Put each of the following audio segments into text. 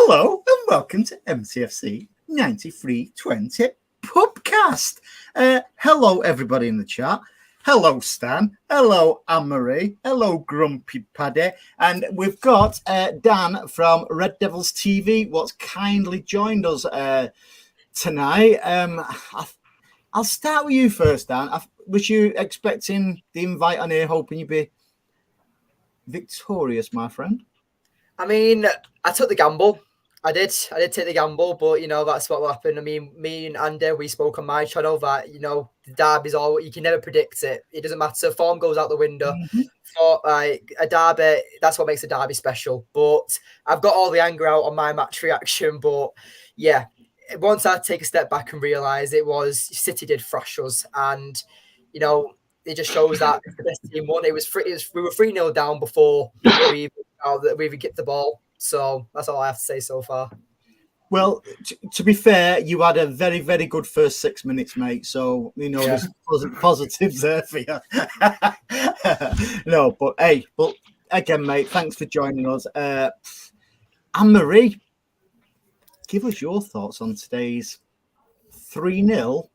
Hello and welcome to MCFC 9320 PUBcast. Hello, everybody in the chat. Hello, Stan. Hello, Anne-Marie. Hello, Grumpy Paddy. And we've got Dan from Red Devils TV, what's kindly joined us tonight. I'll start with you first, Dan. Was you expecting the invite on here, hoping you'd be victorious, my friend? I mean, I took the gamble. I did take the gamble, but, you know, that's what happened. I mean, me and Andy, we spoke on my channel that, you know, the derby's all, you can never predict it. It doesn't matter. Form goes out the window. For like a derby, that's what makes a derby special. But I've got all the anger out on my match reaction. But, yeah, once I take a step back and realise it was City did thrash us, and, you know, it just shows that the best team won. We were 3-0 down before we even get the ball. So that's all I have to say so far. Well, to be fair, you had a very, very good first 6 minutes, mate. So, you know, there's positives there for you. No, but hey, but again, mate, thanks for joining us. Anne-Marie, give us your thoughts on today's 3-0.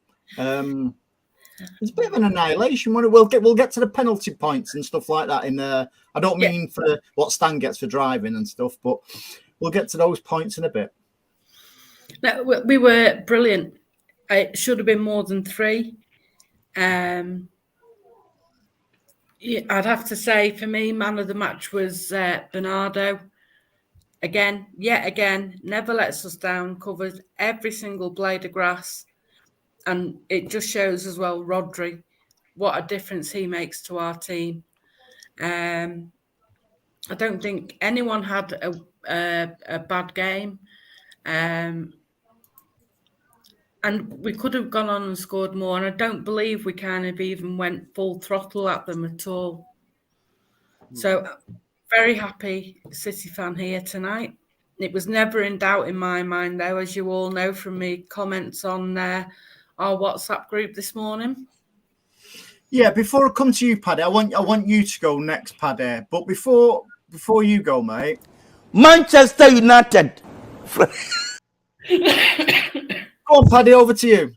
It's a bit of an annihilation. We'll get to the penalty points and stuff like that. I don't mean for what Stan gets for driving and stuff, but we'll get to those points in a bit. No, we were brilliant. It should have been more than 3. I'd have to say, for me, man of the match was Bernardo. Yet again, never lets us down, covers every single blade of grass. And it just shows as well, Rodri, what a difference he makes to our team. I don't think anyone had a bad game. And we could have gone on and scored more. And I don't believe we kind of even went full throttle at them at all. So very happy City fan here tonight. It was never in doubt in my mind, though, as you all know from me comments on our WhatsApp group this morning. Yeah, before I come to you, Paddy, I want you to go next, Paddy. But before you go, mate, Manchester United. Go on, Paddy, over to you.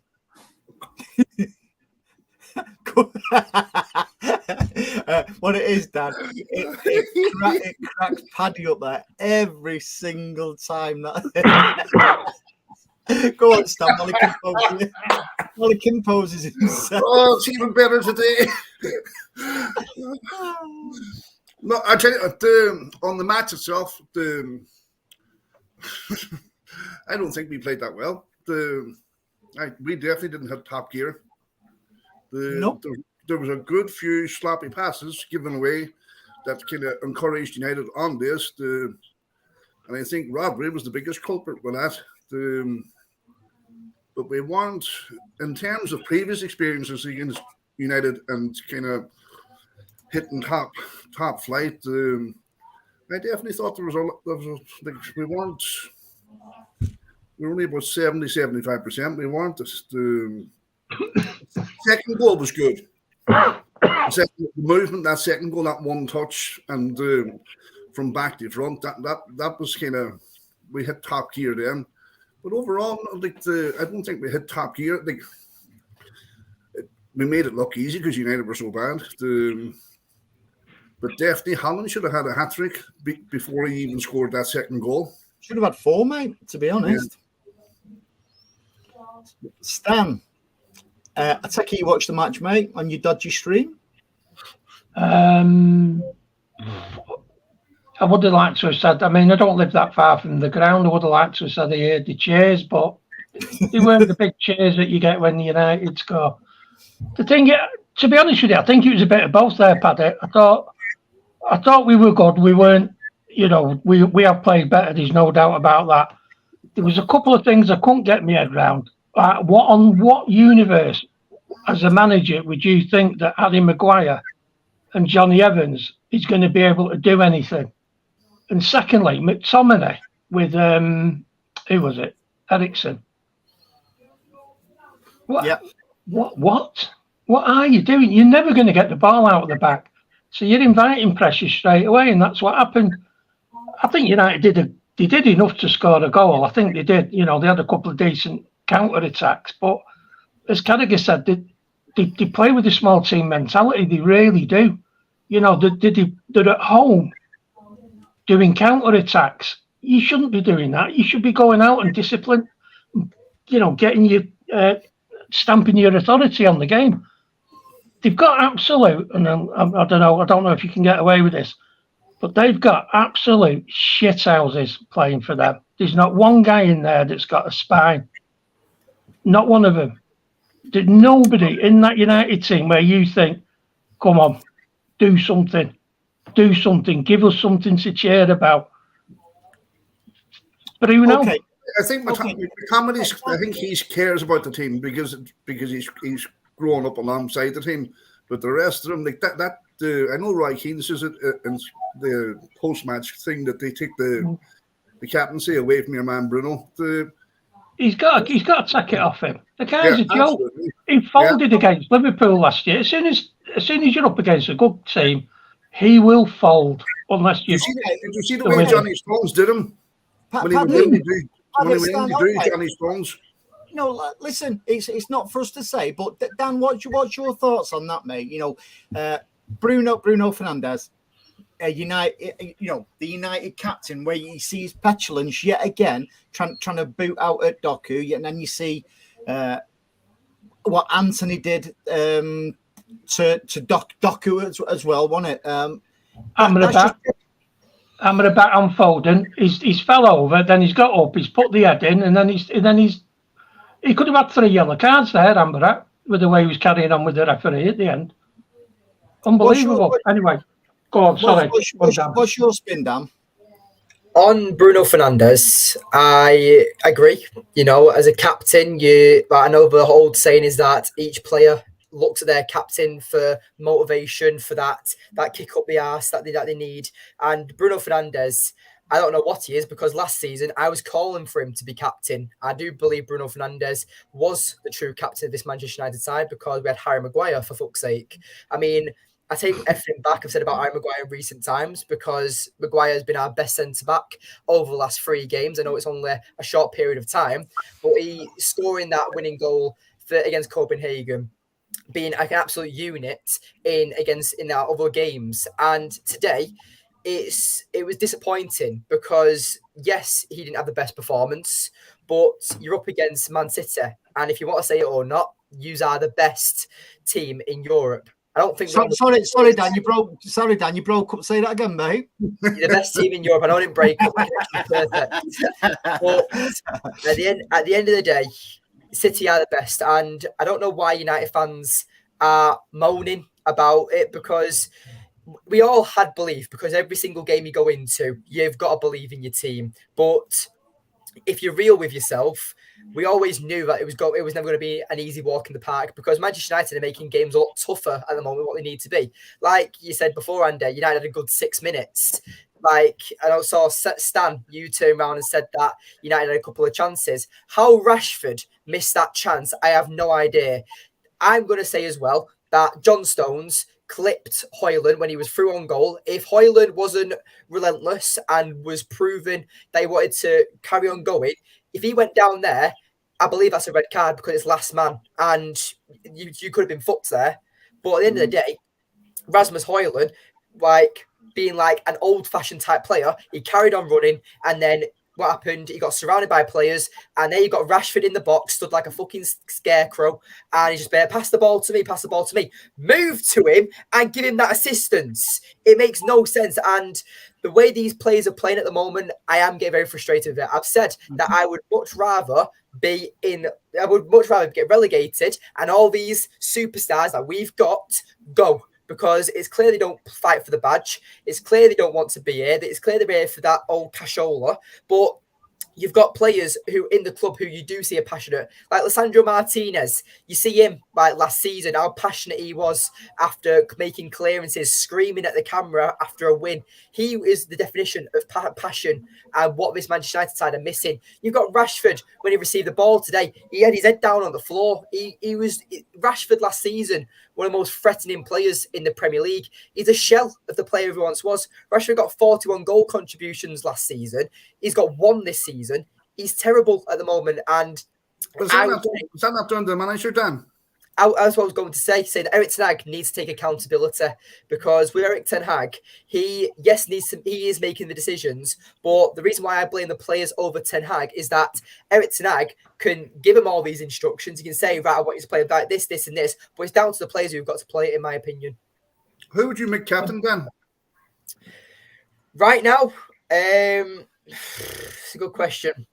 What it is, Dan, it cracks Paddy up there every single time. Go on, Stan, while he composes himself. Oh, it's even better today. No, I tell you, on the match itself, I don't think we played that well. We definitely didn't have top gear. Nope. There was a good few sloppy passes given away that kind of encouraged United on this. And I think Rodri was the biggest culprit with that. But we weren't, in terms of previous experiences against United and kind of hitting top flight, I definitely thought we were only about 70-75%. We weren't. The second goal was good. The movement, that second goal, that one touch, and from back to front, that was kind of, we hit top gear then. But overall, I don't think we hit top gear. We made it look easy because United were so bad. But definitely, Haaland should have had a hat-trick before he even scored that second goal. Should have had 4, mate, to be honest. Yeah. Stan, I take it you watched the match, mate, on your dodgy stream? I would have liked to have said, I mean, I don't live that far from the ground. I would have liked to have said I heard the cheers, but they weren't the big cheers that you get when the United score. The thing, to be honest with you, I think it was a bit of both there, Paddy. I thought we were good. We weren't, you know, we have played better. There's no doubt about that. There was a couple of things I couldn't get my head around. What universe, as a manager, would you think that Harry Maguire and Johnny Evans is going to be able to do anything? And secondly, McTominay with who was it? Ericsson. What? Yeah. What are you doing? You're never going to get the ball out of the back. So you're inviting pressure straight away, and that's what happened. I think United they did enough to score a goal. I think they did. You know, they had a couple of decent counter-attacks. But as Carragher said, they play with a small team mentality. They really do. You know, they're at home doing counter-attacks. You shouldn't be doing that. You should be going out and discipline, you know, getting your stamping your authority on the game. They've got absolute, and I don't know if you can get away with this, but they've got absolute shithouses playing for them. There's not one guy in there that's got a spine. Not one of them. There's nobody in that United team where you think, come on, do something. Do something. Give us something to cheer about. Bruno. Okay. I think McCommody, I think he cares about the team because he's grown up alongside the team. But the rest of them, like that I know Roy Keane says it in the post-match thing that they take the captaincy away from your man Bruno. He's got to take it off him. The guy's a joke. Absolutely. He folded against Liverpool last year. As soon as you're up against a good team, he will fold unless you. Did you see the way Johnny Stones did him? When he went in, Johnny Stones. No, listen, it's not for us to say, but Dan, what's your thoughts on that, mate? You know, Bruno Fernandes, United, you know, the United captain, where you see his petulance yet again, trying to boot out at Doku, and then you see what Anthony did to Doku as well, wasn't it? Amrabat on Foden. He's fell over, then he's got up, he's put the head in, and then he could have had 3 yellow cards there, Amrabat, with the way he was carrying on with the referee at the end. Unbelievable. Anyway, go on. Sorry. What's your spin, Dan? On Bruno Fernandes, I agree. You know, as a captain, I know the old saying is that each player looks at their captain for motivation, for that kick up the arse that they need. And Bruno Fernandes, I don't know what he is, because last season I was calling for him to be captain. I do believe Bruno Fernandes was the true captain of this Manchester United side because we had Harry Maguire, for fuck's sake. I mean, I take everything back I've said about Harry Maguire in recent times because Maguire has been our best centre-back over the last 3 games. I know it's only a short period of time, but he scoring that winning goal against Copenhagen, being like an absolute unit in our other games. And today, it was disappointing because, yes, he didn't have the best performance, but you're up against Man City. And if you want to say it or not, you are the best team in Europe. I don't think. Sorry, Dan. You broke up. Say that again, mate. You're the best team in Europe. I know I didn't break up. Perfect. But at the end of the day, City are the best, and I don't know why United fans are moaning about it because we all had belief. Because every single game you go into, you've got to believe in your team. But if you're real with yourself, we always knew that it was never going to be an easy walk in the park because Manchester United are making games a lot tougher at the moment what they need to be. Like you said before, Andy, United had a good 6 minutes. Like, and I saw Stan, you turned around and said that United had a couple of chances. How Rashford missed that chance, I have no idea. I'm going to say as well that John Stones clipped Højlund when he was through on goal. If Højlund wasn't relentless and was proving they wanted to carry on going, if he went down there, I believe that's a red card because it's last man and you could have been fucked there. But at the end of the day, Rasmus Højlund, like being like an old-fashioned type player, he carried on running and then what happened? He got surrounded by players, and then you got Rashford in the box, stood like a fucking scarecrow, and he just pass the ball to me. Move to him and give him that assistance. It makes no sense. And the way these players are playing at the moment, I am getting very frustrated with it. I've said that I would much rather get relegated and all these superstars that we've got go. Because it's clear they don't fight for the badge. It's clear they don't want to be here. It's clear they're here for that old cashola. But you've got players who in the club who you do see are passionate, like Lisandro Martinez. You see him like last season, how passionate he was after making clearances, screaming at the camera after a win. He is the definition of passion and what this Manchester United side are missing. You've got Rashford when he received the ball today. He had his head down on the floor. He was Rashford last season, one of the most threatening players in the Premier League. He's a shell of the player he once was. Rashford got 41 goal contributions last season. He's got one this season. He's terrible at the moment. And is that not doing the manager, Dan? That's what I was going to say that Erik Ten Hag needs to take accountability, because with Erik Ten Hag, he is making the decisions, but the reason why I blame the players over Ten Hag is that Erik Ten Hag can give him all these instructions. He can say, right, I want you to play like this, this, and this, but it's down to the players who've got to play it, in my opinion. Who would you make captain, Dan? Right now, it's a good question.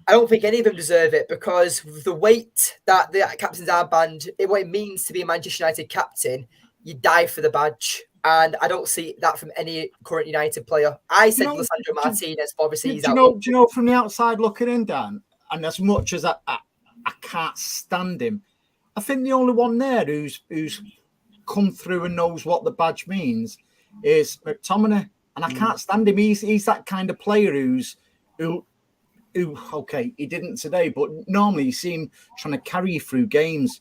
I don't think any of them deserve it, because the weight that the captain's armband, what it means to be a Manchester United captain, you die for the badge. And I don't see that from any current United player. I said Lisandro Martinez, but obviously he's out. Do you know, from the outside looking in, Dan, and as much as I can't stand him, I think the only one there who's come through and knows what the badge means is McTominay. And I can't stand him. He's that kind of player who okay, he didn't today, but normally you see him trying to carry you through games.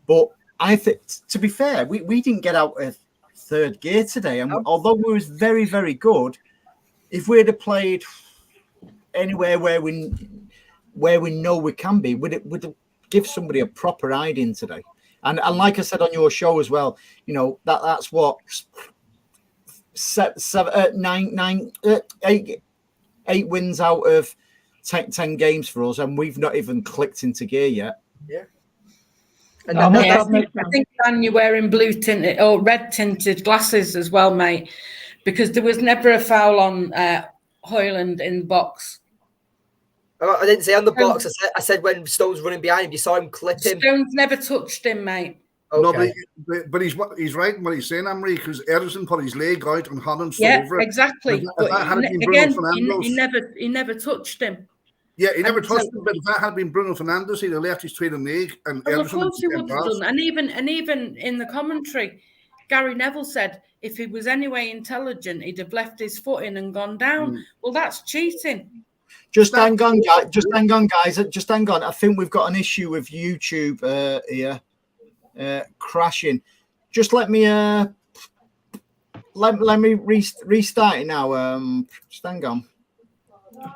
But I think, to be fair, we didn't get out of third gear today. And although we was very, very good, if we'd have played anywhere where we know we can be, would give somebody a proper hiding today. And like I said on your show as well, you know, that's what 8 wins out of 10 games for us, and we've not even clicked into gear yet. Yeah. And I think, Dan, you're wearing blue tinted or red tinted glasses as well, mate, because there was never a foul on Højlund in the box. I didn't say on the box. I said when Stones running behind him, you saw him clip him. Stones never touched him, mate. Okay. No, but he's right in what he's saying, Emery, because Ederson put his leg out and Holland stood over it. Exactly. If that had been Bruno Fernandes, he never touched him. Yeah, he never touched him. But if that had been Bruno Fernandes, he'd have left his trailing leg. And well, Ederson of course he would have done. And even in the commentary, Gary Neville said if he was anyway intelligent, he'd have left his foot in and gone down. Well, that's cheating. Just hang on, guys. Just hang on. I think we've got an issue with YouTube here. Crashing. Just let me restart it now. Just hang on.